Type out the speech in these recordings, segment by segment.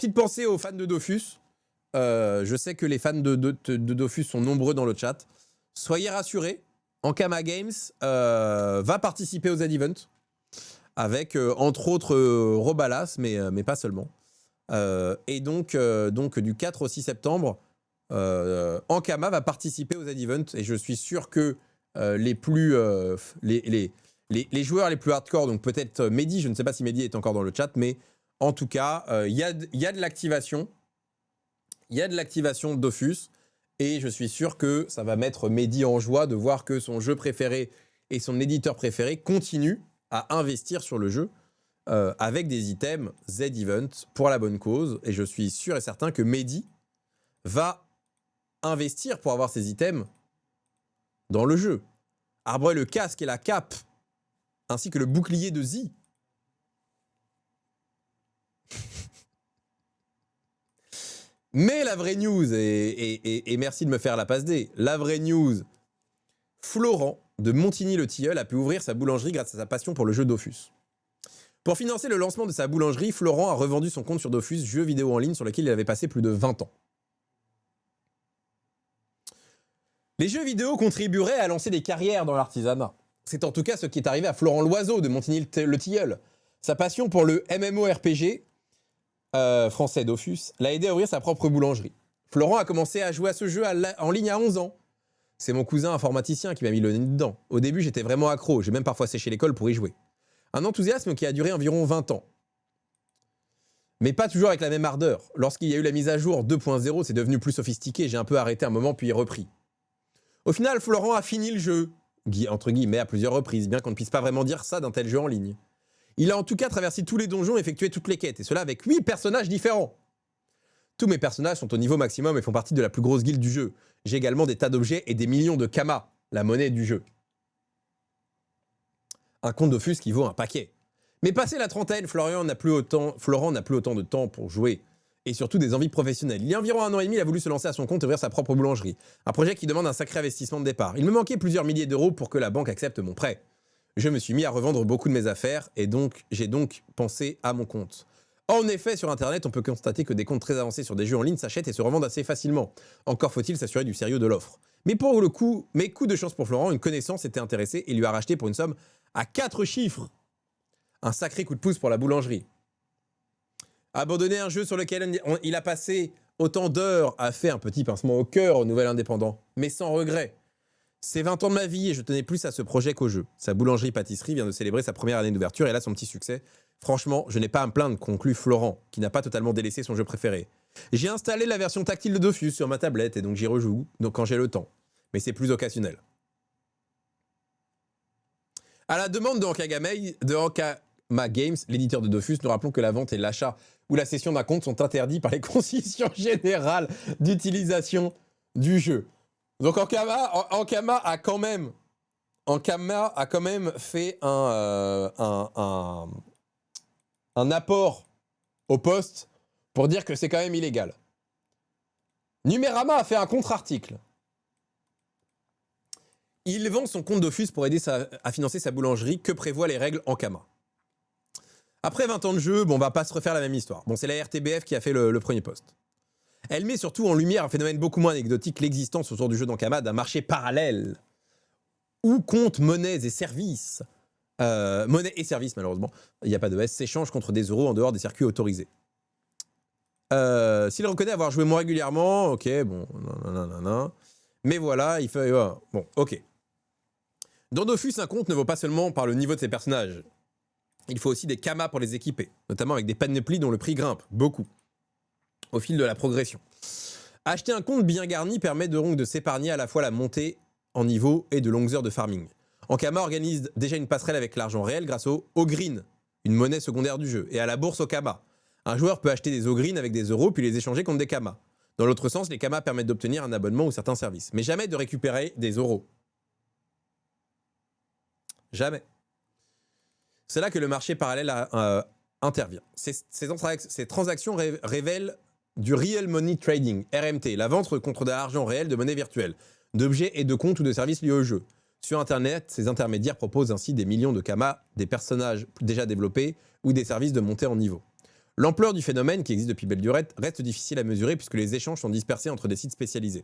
Petite pensée aux fans de Dofus. Je sais que les fans de Dofus sont nombreux dans le chat. Soyez rassurés, Ankama Games va participer aux Z-Event avec, entre autres, Robalas, mais pas seulement. Et donc, du 4 au 6 septembre, Ankama va participer aux Z-Event et je suis sûr que les joueurs les plus hardcore, donc peut-être Mehdi, je ne sais pas si Mehdi est encore dans le chat, mais en tout cas, il y a de l'activation. Il y a de l'activation de Dofus et je suis sûr que ça va mettre Mehdi en joie de voir que son jeu préféré et son éditeur préféré continuent à investir sur le jeu avec des items Z-Event pour la bonne cause. Et je suis sûr et certain que Mehdi va investir pour avoir ces items dans le jeu. Arbrer le casque et la cape, ainsi que le bouclier de Z. Mais la vraie news, et merci de me faire la passe D, la vraie news, Florent de Montigny-le-Tilleul a pu ouvrir sa boulangerie grâce à sa passion pour le jeu Dofus. Pour financer le lancement de sa boulangerie, Florent a revendu son compte sur Dofus, jeu vidéo en ligne sur lequel il avait passé plus de 20 ans. Les jeux vidéo contribueraient à lancer des carrières dans l'artisanat. C'est en tout cas ce qui est arrivé à Florent Loiseau de Montigny-le-Tilleul. Sa passion pour le MMORPG français Dofus l'a aidé à ouvrir sa propre boulangerie. Florent a commencé à jouer à ce jeu en ligne à 11 ans. C'est mon cousin informaticien qui m'a mis le nez dedans. Au début, j'étais vraiment accro, j'ai même parfois séché l'école pour y jouer. Un enthousiasme qui a duré environ 20 ans. Mais pas toujours avec la même ardeur. Lorsqu'il y a eu la mise à jour 2.0, c'est devenu plus sophistiqué, j'ai un peu arrêté un moment puis repris. Au final, Florent a fini le jeu, entre guillemets, à plusieurs reprises, bien qu'on ne puisse pas vraiment dire ça d'un tel jeu en ligne. Il a en tout cas traversé tous les donjons et effectué toutes les quêtes, et cela avec 8 personnages différents. Tous mes personnages sont au niveau maximum et font partie de la plus grosse guilde du jeu. J'ai également des tas d'objets et des millions de Kama, la monnaie du jeu. Un compte Dofus qui vaut un paquet. Mais passé la trentaine, Florent n'a plus autant de temps pour jouer. Et surtout des envies professionnelles. Il y a environ 1 an et demi, il a voulu se lancer à son compte et ouvrir sa propre boulangerie. Un projet qui demande un sacré investissement de départ. Il me manquait plusieurs milliers d'euros pour que la banque accepte mon prêt. Je me suis mis à revendre beaucoup de mes affaires et j'ai donc pensé à mon compte. En effet, sur Internet, on peut constater que des comptes très avancés sur des jeux en ligne s'achètent et se revendent assez facilement. Encore faut-il s'assurer du sérieux de l'offre. Mais pour le coup, coup de chance pour Florent, une connaissance était intéressée et lui a racheté pour une somme à 4 chiffres. Un sacré coup de pouce pour la boulangerie. Abandonner un jeu sur lequel il a passé autant d'heures a fait un petit pincement au cœur au nouvel indépendant, mais sans regret. C'est 20 ans de ma vie et je tenais plus à ce projet qu'au jeu. Sa boulangerie-pâtisserie vient de célébrer sa première année d'ouverture et elle a son petit succès. Franchement, je n'ai pas à me plaindre, conclut Florent, qui n'a pas totalement délaissé son jeu préféré. J'ai installé la version tactile de Dofus sur ma tablette et donc j'y rejoue quand j'ai le temps. Mais c'est plus occasionnel. À la demande de Ankama Games, l'éditeur de Dofus, nous rappelons que la vente et l'achat ou la cession d'un compte sont interdits par les conditions générales d'utilisation du jeu. Donc Ankama a quand même fait un apport au poste pour dire que c'est quand même illégal. Numérama a fait un contre-article. Il vend son compte Dofus pour aider à financer sa boulangerie. Que prévoient les règles Ankama? Après 20 ans de jeu, on va pas se refaire la même histoire. Bon, c'est la RTBF qui a fait le premier post. Elle met surtout en lumière un phénomène beaucoup moins anecdotique, l'existence autour du jeu d'Ankama d'un marché parallèle où comptent monnaies et services. Monnaie et services, malheureusement, il n'y a pas de S, s'échangent contre des euros en dehors des circuits autorisés. S'il reconnaît avoir joué moins régulièrement, ok, bon, non. Mais voilà, il fait... bon, ok. Dans Dofus, un compte ne vaut pas seulement par le niveau de ses personnages. Il faut aussi des Kama pour les équiper, notamment avec des panoplies dont le prix grimpe, beaucoup, au fil de la progression. Acheter un compte bien garni permet donc de s'épargner à la fois la montée en niveau et de longues heures de farming. Ankama organise déjà une passerelle avec l'argent réel grâce au Ogreen, une monnaie secondaire du jeu, et à la bourse au Kama. Un joueur peut acheter des Ogreen avec des euros puis les échanger contre des Kama. Dans l'autre sens, les Kama permettent d'obtenir un abonnement ou certains services, mais jamais de récupérer des euros. Jamais. C'est là que le marché parallèle intervient. Ces transactions révèlent du Real Money Trading, RMT, la vente contre de l'argent réel de monnaie virtuelle, d'objets et de comptes ou de services liés au jeu. Sur Internet, ces intermédiaires proposent ainsi des millions de Kama, des personnages déjà développés ou des services de montée en niveau. L'ampleur du phénomène, qui existe depuis belle lurette, reste difficile à mesurer puisque les échanges sont dispersés entre des sites spécialisés.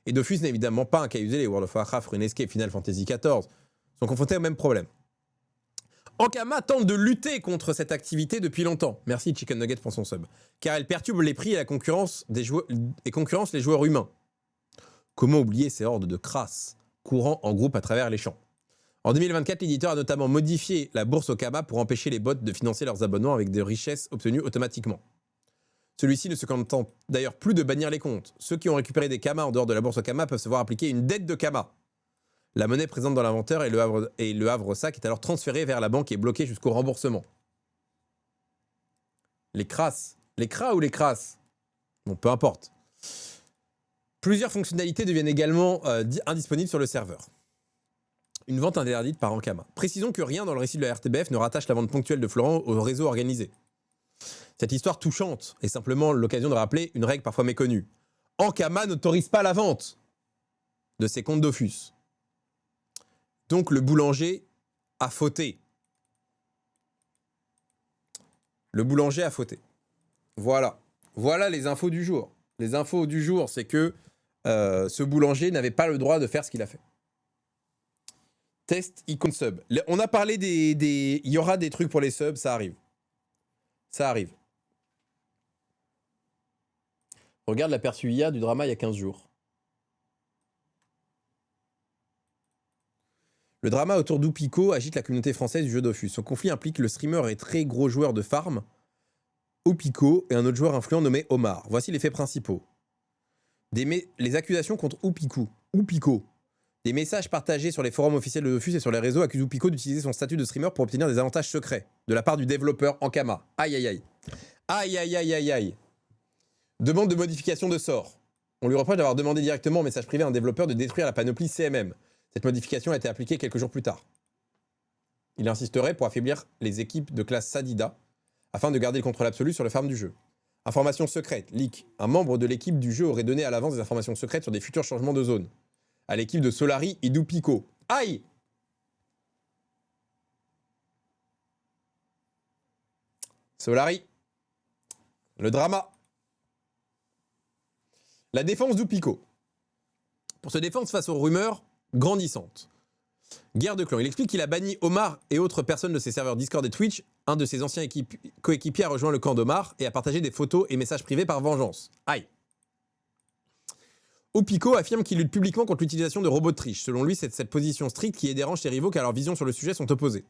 Et Dofus n'est évidemment pas un cas isolé. World of Warcraft, RuneScape, Final Fantasy XIV sont confrontés au même problème. Ankama tente de lutter contre cette activité depuis longtemps. Merci Chicken Nugget pour son sub. Car elle perturbe les prix et la concurrence concurrence les joueurs humains. Comment oublier ces hordes de crasses courant en groupe à travers les champs? En 2024, l'éditeur a notamment modifié la bourse Ankama pour empêcher les bots de financer leurs abonnements avec des richesses obtenues automatiquement. Celui-ci ne se contente d'ailleurs plus de bannir les comptes. Ceux qui ont récupéré des Kama en dehors de la bourse Kama peuvent se voir appliquer une dette de Kama. La monnaie présente dans l'inventaire et le havre sac est alors transféré vers la banque et bloqué jusqu'au remboursement. Les crasses. Les cras ou les crasses? Bon, peu importe. Plusieurs fonctionnalités deviennent également indisponibles sur le serveur. Une vente interdite par Ankama. Précisons que rien dans le récit de la RTBF ne rattache la vente ponctuelle de Florent au réseau organisé. Cette histoire touchante est simplement l'occasion de rappeler une règle parfois méconnue. Ankama n'autorise pas la vente de ses comptes Dofus. Donc le boulanger a fauté. Le boulanger a fauté. Voilà. Voilà les infos du jour. Les infos du jour, c'est que ce boulanger n'avait pas le droit de faire ce qu'il a fait. Test icône sub. On a parlé des... Il y aura des trucs pour les subs, ça arrive. Ça arrive. Regarde l'aperçu IA du drama il y a 15 jours. Le drama autour d'Oupiko agite la communauté française du jeu Dofus. Ce conflit implique le streamer et très gros joueur de farm, Oupiko, et un autre joueur influent nommé Omar. Voici les faits principaux. Les accusations contre Oupiko. Des messages partagés sur les forums officiels de Dofus et sur les réseaux accusent Oupiko d'utiliser son statut de streamer pour obtenir des avantages secrets de la part du développeur Ankama. Aïe aïe aïe. Aïe aïe aïe aïe aïe. Demande de modification de sort. On lui reproche d'avoir demandé directement en message privé à un développeur de détruire la panoplie CMM. Cette modification a été appliquée quelques jours plus tard. Il insisterait pour affaiblir les équipes de classe Sadida afin de garder le contrôle absolu sur le farm du jeu. Information secrète, leak. Un membre de l'équipe du jeu aurait donné à l'avance des informations secrètes sur des futurs changements de zone à l'équipe de Solari et d'Oupiko. Aïe! Solari. Le drama. La défense d'Oupiko. Pour se défendre face aux rumeurs grandissantes. Guerre de clans. Il explique qu'il a banni Omar et autres personnes de ses serveurs Discord et Twitch. Un de ses anciens coéquipiers a rejoint le camp d'Omar et a partagé des photos et messages privés par vengeance. Aïe. Oupiko affirme qu'il lutte publiquement contre l'utilisation de robots de triche. Selon lui, c'est cette position stricte qui dérange ses rivaux car leurs visions sur le sujet sont opposées.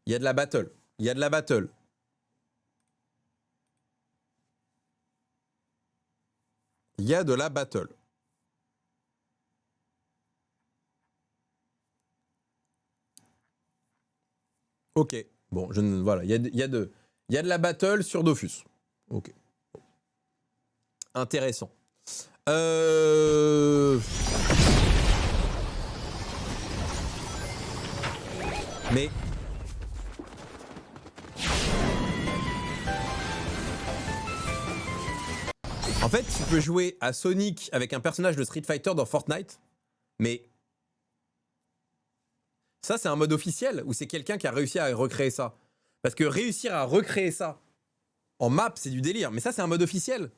Il y a de la battle. Il y a de la battle. Il y a de la battle. Ok. Bon, voilà. Il y a de la battle sur Dofus. Ok. Intéressant. Mais... En fait, tu peux jouer à Sonic avec un personnage de Street Fighter dans Fortnite, mais... Ça, c'est un mode officiel ou c'est quelqu'un qui a réussi à recréer ça? Parce que réussir à recréer ça en map, c'est du délire. Mais ça, c'est un mode officiel.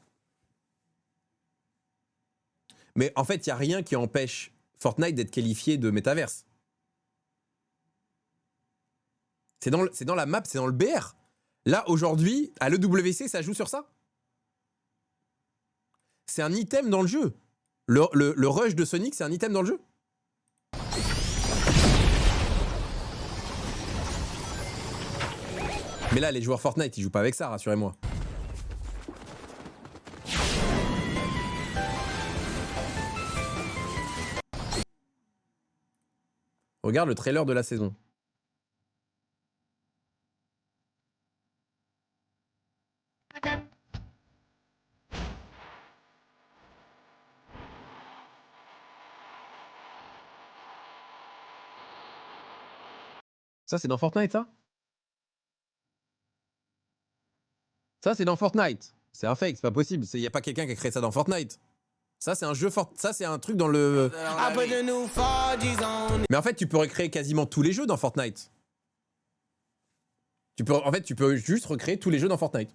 Mais en fait, il n'y a rien qui empêche Fortnite d'être qualifié de métaverse. C'est dans la map, c'est dans le BR. Là, aujourd'hui, à l'EWC, ça joue sur ça. C'est un item dans le jeu. Le rush de Sonic, c'est un item dans le jeu. Mais là, les joueurs Fortnite, ils jouent pas avec ça, rassurez-moi. Regarde le trailer de la saison. Ça, c'est dans Fortnite, ça? Ça, c'est dans Fortnite. C'est un fake, c'est pas possible. Il n'y a pas quelqu'un qui a créé ça dans Fortnite. Ça, c'est un jeu Ça, c'est un truc dans le... Mais en fait, tu peux recréer quasiment tous les jeux dans Fortnite. En fait, tu peux juste recréer tous les jeux dans Fortnite.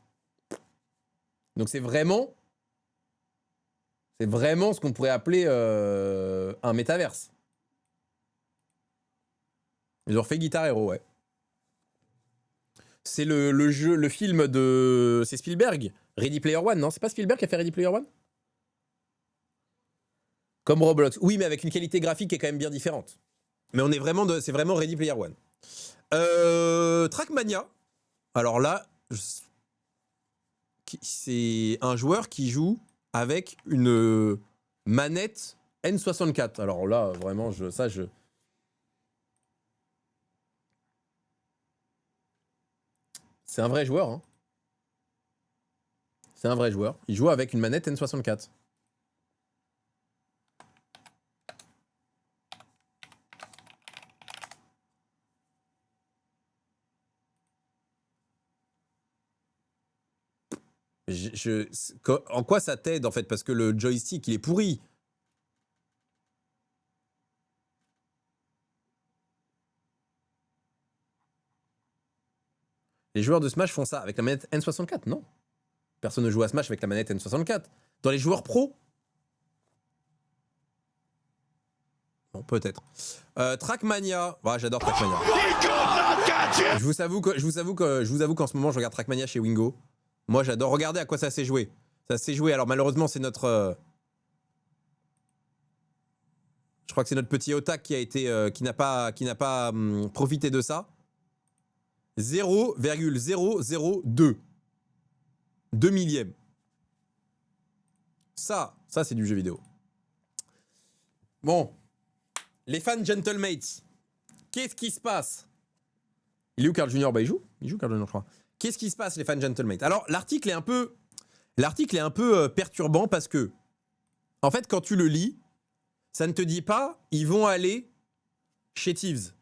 Donc c'est vraiment ce qu'on pourrait appeler un métaverse. Ils ont refait Guitar Hero, ouais. C'est le film de... C'est Spielberg, Ready Player One, non? C'est pas Spielberg qui a fait Ready Player One? Comme Roblox. Oui, mais avec une qualité graphique qui est quand même bien différente. Mais c'est vraiment Ready Player One. Trackmania. Alors là, c'est un joueur qui joue avec une manette N64. Alors là, vraiment, c'est un vrai joueur. Hein. C'est un vrai joueur. Il joue avec une manette N64. En quoi ça t'aide en fait? Parce que le joystick il est pourri. Les joueurs de Smash font ça avec la manette N64, non? Personne ne joue à Smash avec la manette N64. Dans les joueurs pro? Bon, peut-être. Trackmania. Ouais, j'adore Trackmania. Je vous avoue qu'en ce moment, je regarde Trackmania chez Wingo. Moi, j'adore. Regardez à quoi ça s'est joué. Ça s'est joué. Alors, malheureusement, c'est notre... Je crois que c'est notre petit Otak qui n'a pas profité de ça. 0,002. 2 millièmes. Ça c'est du jeu vidéo. Bon. Les fans Gentlemates. Qu'est-ce qui se passe? Il est où Carl Junior? Bah il joue Carl Junior, je crois. Qu'est-ce qui se passe les fans Gentlemates? Alors l'article est un peu perturbant parce que en fait quand tu le lis, ça ne te dit pas ils vont aller chez Thieves.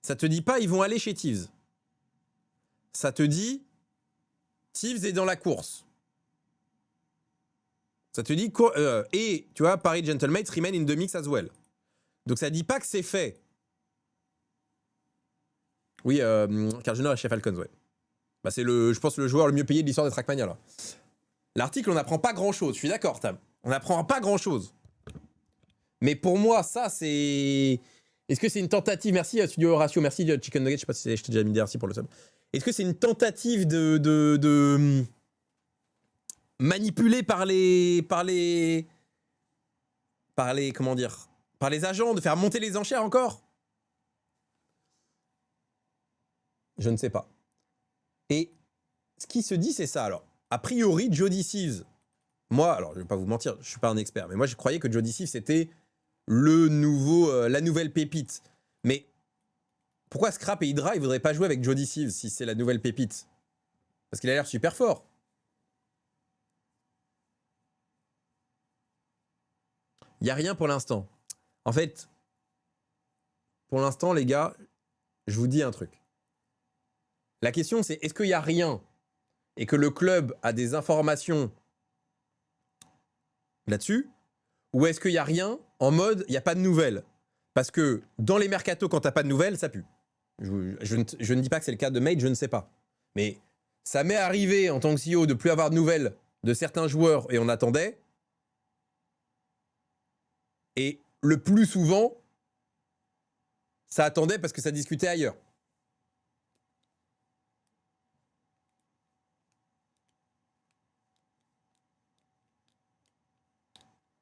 Ça te dit pas ils vont aller chez Thieves. Ça te dit Thieves est dans la course. Ça te dit et tu vois Paris Gentlemates remain in the mix as well. Donc ça dit pas que c'est fait. Oui, Carl Junior est chez Falcons, ouais. Bah c'est je pense le joueur le mieux payé de l'histoire de Trackmania là. L'article on n'apprend pas grand chose. Je suis d'accord Tam. On n'apprend pas grand chose. Mais pour moi ça c'est... Est-ce que c'est une tentative? Merci Studio Horatio, merci Chicken Nugget, je sais pas si je t'ai déjà mis merci pour le sub. Est-ce que c'est une tentative de manipuler par les comment dire, par les agents, de faire monter les enchères encore? Je ne sais pas. Et ce qui se dit, c'est ça. Alors, a priori, Jody Thieves, moi, alors je vais pas vous mentir, je suis pas un expert, mais moi je croyais que Jody Thieves c'était la nouvelle pépite. Mais pourquoi Scrap et Hydra, ils voudraient pas jouer avec Jody Thieves si c'est la nouvelle pépite? Parce qu'il a l'air super fort. Il n'y a rien pour l'instant. En fait, pour l'instant, les gars, je vous dis un truc. La question, c'est est-ce qu'il n'y a rien et que le club a des informations là-dessus? Ou est-ce qu'il n'y a rien en mode il n'y a pas de nouvelles? Parce que dans les mercatos, quand tu n'as pas de nouvelles, ça pue. Je ne dis pas que c'est le cas de Made, je ne sais pas. Mais ça m'est arrivé en tant que CEO de plus avoir de nouvelles de certains joueurs et on attendait. Et le plus souvent, ça attendait parce que ça discutait ailleurs.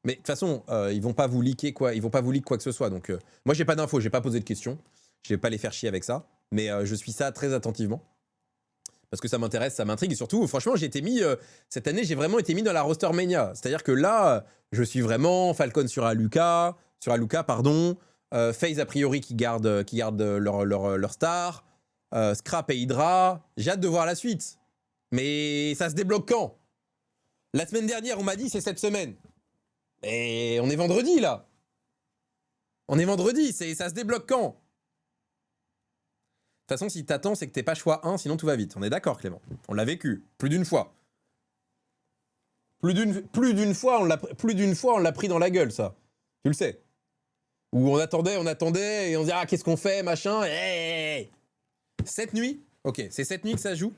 Mais de toute façon, ils vont pas vous leaker quoi. Ils vont pas vous leak quoi que ce soit. Donc, moi, j'ai pas d'infos, j'ai pas posé de questions. Je vais pas les faire chier avec ça. Mais je suis ça très attentivement. Parce que ça m'intéresse, ça m'intrigue. Et surtout, franchement, j'ai été mis... cette année, j'ai vraiment été mis dans la roster mania. C'est-à-dire que là, je suis vraiment Falcon sur Aluka, pardon. FaZe, a priori, qui gardent leur star. Scrap et Hydra. J'ai hâte de voir la suite. Mais ça se débloque quand? La semaine dernière, on m'a dit c'est cette semaine. Et on est vendredi, là. On est vendredi, ça se débloque quand? De toute façon, si t'attends, c'est que t'es pas choix 1, sinon tout va vite. On est d'accord, Clément. On l'a vécu. Plus d'une fois. Plus d'une fois, on l'a pris dans la gueule, ça. Tu le sais. Où on attendait, et on se dit, ah, qu'est-ce qu'on fait, machin. Hey. Cette nuit, Ok, c'est cette nuit que ça joue.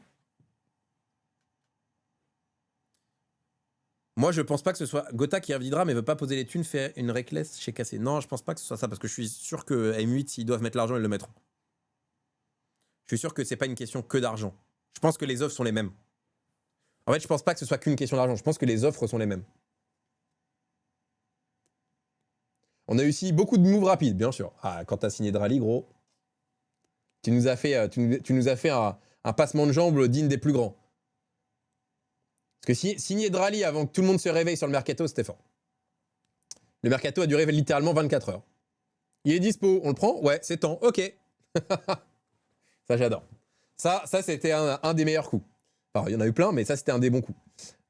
Moi, je pense pas que ce soit Gotha qui revidera, mais veut pas poser les thunes, faire une reckless chez Cassé. Non, je pense pas que ce soit ça, parce que je suis sûr que M8, s'ils doivent mettre l'argent, ils le mettront. Je suis sûr que c'est pas une question que d'argent. Je pense que les offres sont les mêmes. En fait, je pense pas que ce soit qu'une question d'argent. Je pense que les offres sont les mêmes. On a eu aussi beaucoup de moves rapides, bien sûr. Ah, quand t'as signé Drali, gros, tu nous as fait, tu nous as fait un passement de jambes digne des plus grands. Parce que signer Drali avant que tout le monde se réveille sur le mercato, c'était fort. Le mercato a duré littéralement 24 heures. Il est dispo, on le prend? Ouais, c'est temps, ok. Ça, j'adore. Ça c'était un des meilleurs coups. Alors, il y en a eu plein, mais ça, c'était un des bons coups.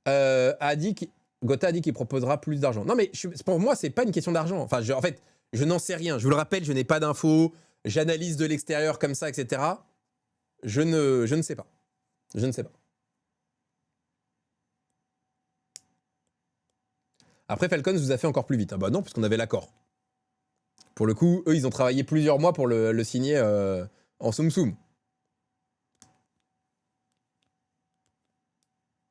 Gotha a dit qu'il proposera plus d'argent. Non, mais pour moi, c'est pas une question d'argent. Enfin, en fait, je n'en sais rien. Je vous le rappelle, je n'ai pas d'infos. J'analyse de l'extérieur comme ça, etc. Je ne sais pas. Je ne sais pas. Après, Falcons vous a fait encore plus vite. Ah bah non, puisqu'on avait l'accord. Pour le coup, eux, ils ont travaillé plusieurs mois pour le signer en soum-soum.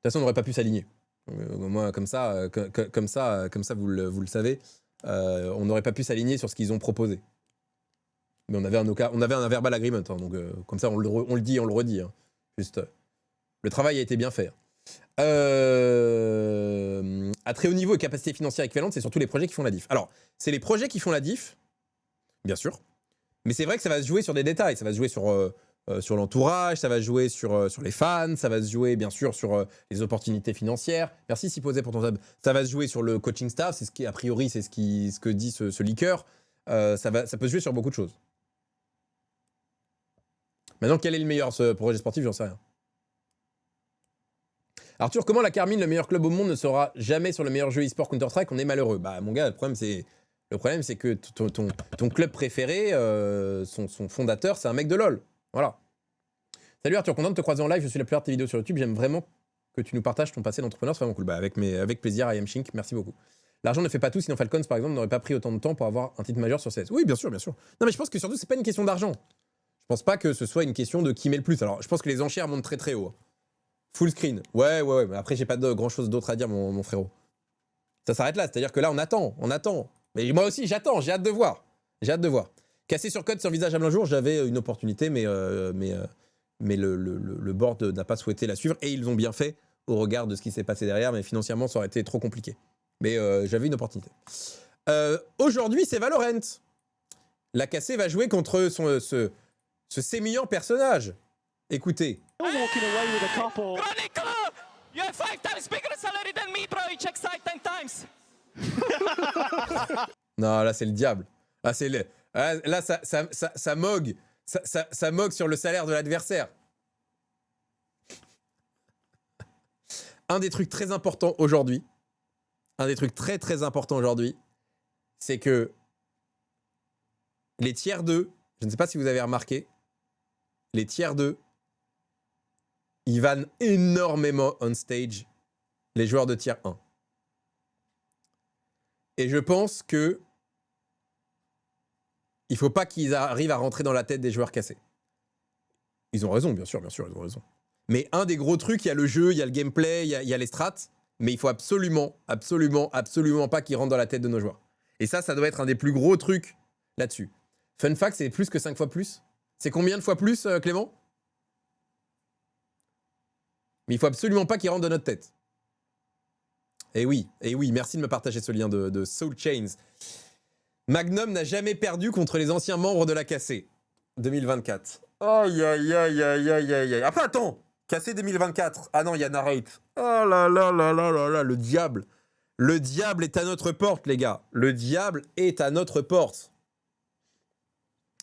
De toute façon, on n'aurait pas pu s'aligner. Moi, comme ça, vous le savez, on n'aurait pas pu s'aligner sur ce qu'ils ont proposé. Mais on avait un verbal agreement, hein, donc comme ça, on le dit, on le redit. Hein. Juste, le travail a été bien fait. À très haut niveau et capacité financière équivalente, c'est surtout les projets qui font la diff. Alors, c'est les projets qui font la diff, bien sûr, mais c'est vrai que ça va se jouer sur des détails. Ça va se jouer sur l'entourage, ça va se jouer sur les fans, ça va se jouer bien sûr sur les opportunités financières. Merci Siposé pour ton sub. Ça va se jouer sur le coaching staff, c'est ce qui a priori c'est ce que dit ce leaker. Ça peut se jouer sur beaucoup de choses. Maintenant, quel est le meilleur projet sportif? J'en sais rien. Arthur, comment la Carmine, le meilleur club au monde, ne sera jamais sur le meilleur jeu e-sport Counter-Strike? On est malheureux. Bah mon gars, le problème c'est que ton club préféré, son fondateur, c'est un mec de LoL. Voilà. Salut Arthur, content de te croiser en live. Je suis la plupart de tes vidéos sur YouTube. J'aime vraiment que tu nous partages ton passé d'entrepreneur. C'est vraiment cool. Bah avec plaisir, I am Shink. Merci beaucoup. L'argent ne fait pas tout, sinon Falcons, par exemple, n'aurait pas pris autant de temps pour avoir un titre majeur sur CS. Oui, bien sûr, bien sûr. Non, mais je pense que surtout, c'est pas une question d'argent. Je pense pas que ce soit une question de qui met le plus. Alors, je pense que les enchères montent très très haut. Full screen. Ouais. Mais après, j'ai pas grand chose d'autre à dire, mon frérot. Ça s'arrête là. C'est-à-dire que là, on attend. Mais moi aussi, j'attends. J'ai hâte de voir. Cassé sur code, envisageable un jour. J'avais une opportunité, mais le board n'a pas souhaité la suivre. Et ils ont bien fait au regard de ce qui s'est passé derrière. Mais financièrement, ça aurait été trop compliqué. Mais j'avais une opportunité. Aujourd'hui, c'est Valorant. La Cassé va jouer contre ce sémillant personnage. Écoutez. You have 5 times bigger salary than me, bro. You check site 10 times. Non, là, c'est le diable. Là, là ça mogue. Ça mogue sur le salaire de l'adversaire. Un des trucs très importants aujourd'hui, c'est que les tiers 2, je ne sais pas si vous avez remarqué, les tiers 2, ils vannent énormément on stage les joueurs de tier 1. Et je pense que il faut pas qu'ils arrivent à rentrer dans la tête des joueurs cassés. Ils ont raison, bien sûr, ils ont raison. Mais un des gros trucs, il y a le jeu, il y a le gameplay, il y a les strats, mais il faut absolument pas qu'ils rentrent dans la tête de nos joueurs. Et ça doit être un des plus gros trucs là-dessus. Fun fact, c'est plus que 5 fois plus. C'est combien de fois plus, Clément? Mais il faut absolument pas qu'ils rentrent dans notre tête. Et oui, merci de me partager ce lien de Soul Chains. Magnum n'a jamais perdu contre les anciens membres de la KC 2024. Aïe. Après, attends, KC 2024. Ah non, il y a Narrate. Oh là, le diable. Le diable est à notre porte, les gars. Le diable est à notre porte.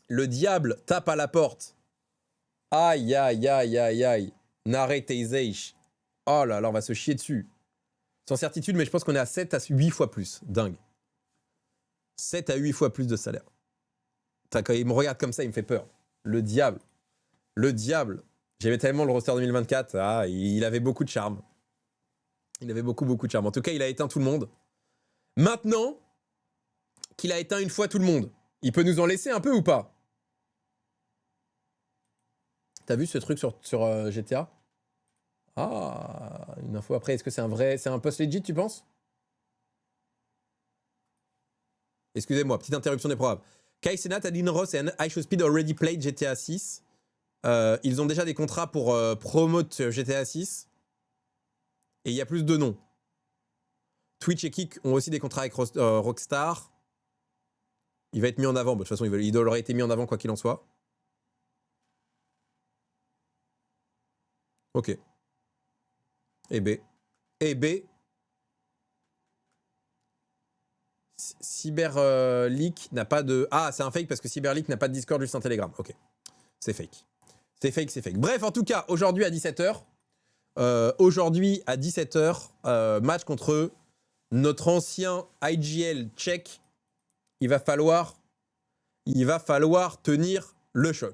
Le diable tape à la porte. Aïe. Narrate Eiseich. Oh là là, on va se chier dessus. Sans certitude, mais je pense qu'on est à 7 à 8 fois plus. Dingue. 7 à 8 fois plus de salaire. Quand il me regarde comme ça, il me fait peur. Le diable. J'aimais tellement le roster 2024. Ah, il avait beaucoup de charme. En tout cas, il a éteint tout le monde. Maintenant qu'il a éteint une fois tout le monde, il peut nous en laisser un peu ou pas? T'as vu ce truc sur GTA? Ah, une info après. Est-ce que c'est un post legit, tu penses? Excusez-moi, petite interruption des programmes. Kai Cenat, Adeline Ross et iShowSpeed already played GTA 6. Ils ont déjà des contrats pour promote GTA 6. Et il y a plus de noms. Twitch et Kick ont aussi des contrats avec Rockstar. Il va être mis en avant. Bon, de toute façon, il aurait été mis en avant quoi qu'il en soit. Ok. Et B. Cyberleak n'a pas de... Ah, c'est un fake parce que Cyberleak n'a pas de Discord, juste un Telegram. Ok. C'est fake. C'est fake. Bref, en tout cas, aujourd'hui à 17h, match contre notre ancien IGL tchèque. Il va falloir tenir le choc.